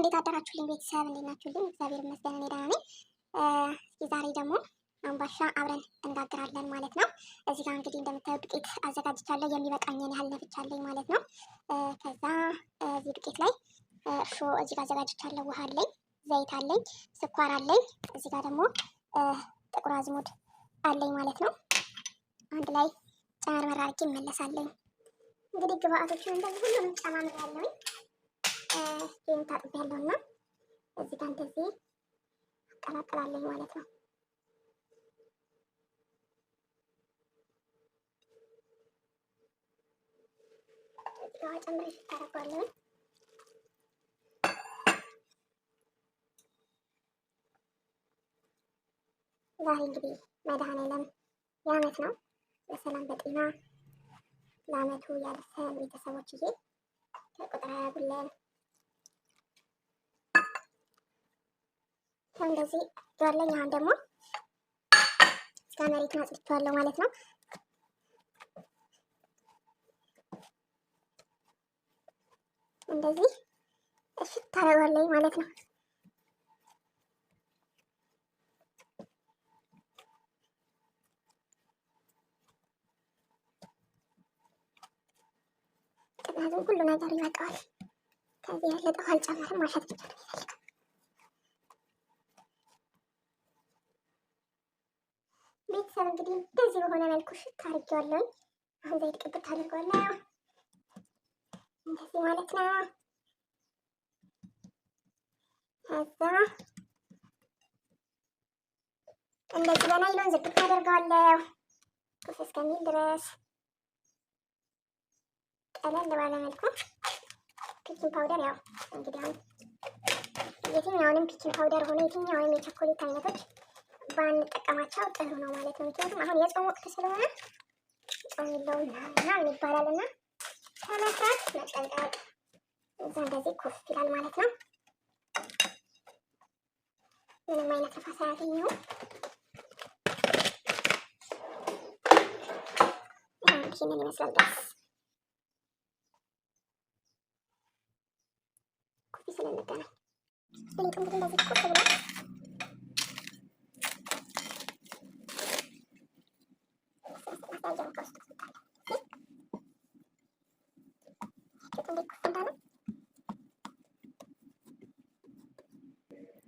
እንዴት አደራችሁልኝ ቤተሰብ? እንዴት ናችሁልኝ? እግዚአብሔር ይመስገን እኔ ደህና ነኝ። እስኪ ዛሬ ደግሞ አምባሻ አብረን እንጋግራለን ማለት ነው። እዚህ ጋር እንግዲህ እንደምታዩት ዱቄት አዘጋጅቻለሁ። የሚበቃኝን ያህል ነፍቻለኝ ማለት ነው። ከዛ እዚህ ዱቄት ላይ እርሾ እዚህ ጋር አዘጋጅቻለሁ። ውሃ አለኝ፣ ዘይት አለኝ፣ ስኳር አለኝ። እዚህ ጋር ደግሞ ጥቁር አዝሙድ አለኝ ማለት ነው። አንድ ላይ ጨመርመር አድርጌ እመለሳለኝ። እንግዲህ ግብአቶችን እንደዚህ ሁሉንም ጨማምሬያለሁኝ። ይህን ታጥቤያለሁና እዚህ ጋር እንደዚህ አቀላቅላለሁ ማለት ነው። እዚህ ጋር ጨምሬ ታደርጋለሁ። ዛሬ እንግዲህ መድኃኔዓለም የዓመት ነው። በሰላም በጤና ለዓመቱ ያደርሰን ቤተሰቦችዬ። ከቁጥር ያጉለን። እንደዚህ ያለኝ አሁን ደግሞ እስከ መሬት አጽድቼዋለሁ ማለት ነው። እንደዚህ እሽት ታደርጋለሁ ማለት ነው። ቅናቱን ሁሉ ነገር ይበቃዋል። ከዚህ ያለጠው አልጨመርም፣ ማሸት ብቻ ነው የሚፈልገው። ቤተሰብ እንግዲህ እንደዚህ በሆነ መልኩ ሽት አድርጌዋለሁ። አሁን ዘይት ቅብት አድርጓለሁ እንደዚህ ማለት ነው። ከዛ እንደዚህ በናይሎን ዝግት አደርገዋለሁ ኩፍ እስከሚል ድረስ። ቀለል ባለ መልኩ ፒኪንግ ፓውደር፣ ያው እንግዲህ አሁን የትኛውንም ፒኪንግ ፓውደር ሆነ የትኛውንም የቸኮሌት አይነቶች ባንጠቀማቸው ጥሩ ነው ማለት ነው። ምክንያቱም አሁን የጾም ወቅት ስለሆነ ጾም የለውም ምናምን ይባላል እና ከመስራት መጠንቀቅ። እዛ እንደዚህ ኩፍ ይላል ማለት ነው። ምንም አይነት ነፋስ አያገኘውም። ይህንን ይመስላል ደስ ኩፍ ስለምገናኝ ሊጡ እንግዲህ እንደዚህ ኩፍ ብሏል።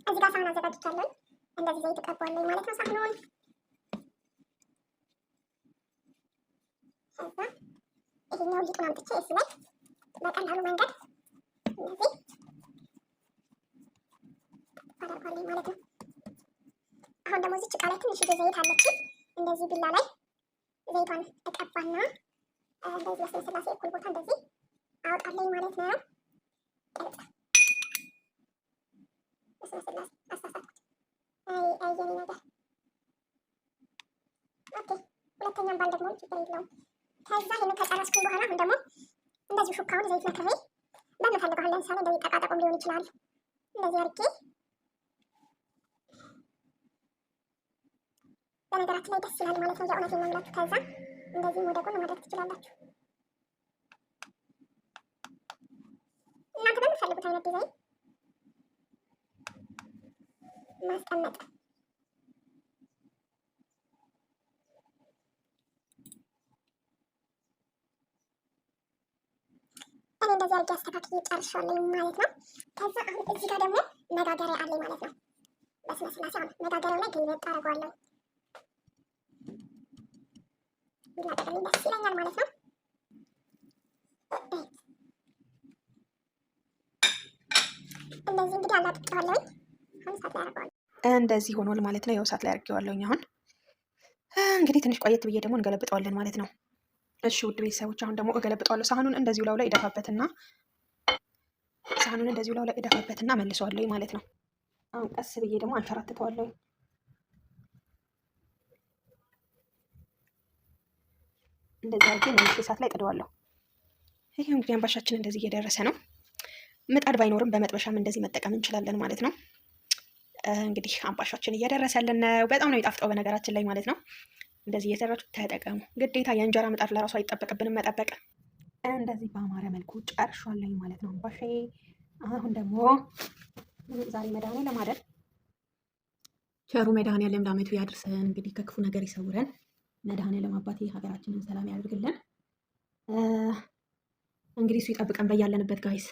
እዚህ ጋር ሳህን አዘጋጅቻለሁ። እንደዚህ ዘይት እቀባዋለሁ ማለት ነው ሳህኑን። ከዛ ይሄኛው ሊጡን አምጥቼ እዚህ ላይ በቀላሉ መንገድ እንደዚህ አደርጋለሁ ማለት ነው። አሁን ደግሞ እዚህ ጭቃ ላይ ትንሽዬ ዘይት አለችኝ። እንደዚህ ቢላ ላይ ዘይቷን እቀባና እንደዚህ ለስላሴ እኩል ቦታ እንደዚህ አወጣለሁ ማለት ነው። ለስላሴ አሳሳትኩት። የኔ ነገር ኦኬ። ሁለተኛም ባል ደግሞ ችግር የለውም። ከዛ ይህንን ከጨረስኩኝ በኋላ አሁን ደግሞ እንደዚሁ ሹካውን ዘይት ነክሬ በምፈልገው ለምሳሌ እንደዚህ ጠቃጠቆም ሊሆን ይችላል። እንደዚህ አድርጌ በነገራችን ላይ ደስ ይላል ማለት ነው። የእውነት የምላችሁ። ከዛ እንደዚህ ወደ ጎን ማድረግ ትችላላችሁ። እናንተ በምትፈልጉት አይነት ዲዛይን ማስቀመጥ። እኔ እንደዚህ አድርጌ አስተካክዬ ጨርሻለሁ ማለት ነው። ከዛ አሁን እዚህ ጋር ደግሞ መጋገሪያ አለኝ ማለት ነው። በስመ ስላሴ አሁን መጋገሪያው ላይ ግልበጥ አደርገዋለሁ። ቢላጠቅልኝ ደስ ይለኛል ማለት ነው። እንደዚህ እንግዲህ አላጥቄዋለሁ። አሁን እሳት ላይ አደርገዋለሁ። እንደዚህ ሆኗል ማለት ነው። ያው እሳት ላይ አድርጌዋለሁኝ። አሁን እንግዲህ ትንሽ ቆየት ብዬ ደግሞ እንገለብጠዋለን ማለት ነው። እሺ ውድ ቤተሰቦች፣ አሁን ደግሞ እገለብጠዋለሁ። ሳህኑን እንደዚሁ ላው ላይ እደፋበትና መልሰዋለሁ ማለት ነው። አሁን ቀስ ብዬ ደግሞ አንሸራትተዋለሁ። እንደዚህ አድርጌ መልሼ እሳት ላይ ጥደዋለሁ። ይሄ እንግዲህ አምባሻችን እንደዚህ እየደረሰ ነው። ምጣድ ባይኖርም በመጥበሻም እንደዚህ መጠቀም እንችላለን ማለት ነው። እንግዲህ አምባሻችን እየደረሰልን ነው። በጣም ነው የሚጣፍጠው በነገራችን ላይ ማለት ነው። እንደዚህ እየሰራችሁ ተጠቀሙ። ግዴታ የእንጀራ ምጣድ ለራሱ አይጠበቅብንም መጠበቅ። እንደዚህ በአማረ መልኩ ጨርሻለሁ ማለት ነው። አምባሻዬ አሁን ደግሞ ዛሬ መድኃኒዓለም አይደል? ቸሩ መድኃኒዓለም ለዓመቱ ያድርሰን። እንግዲህ ከክፉ ነገር ይሰውረን። መድኃኒዓለም አባቴ ሀገራችንን ሰላም ያደርግልን። እንግዲህ እሱ ይጠብቀን በያለንበት ጋይስ።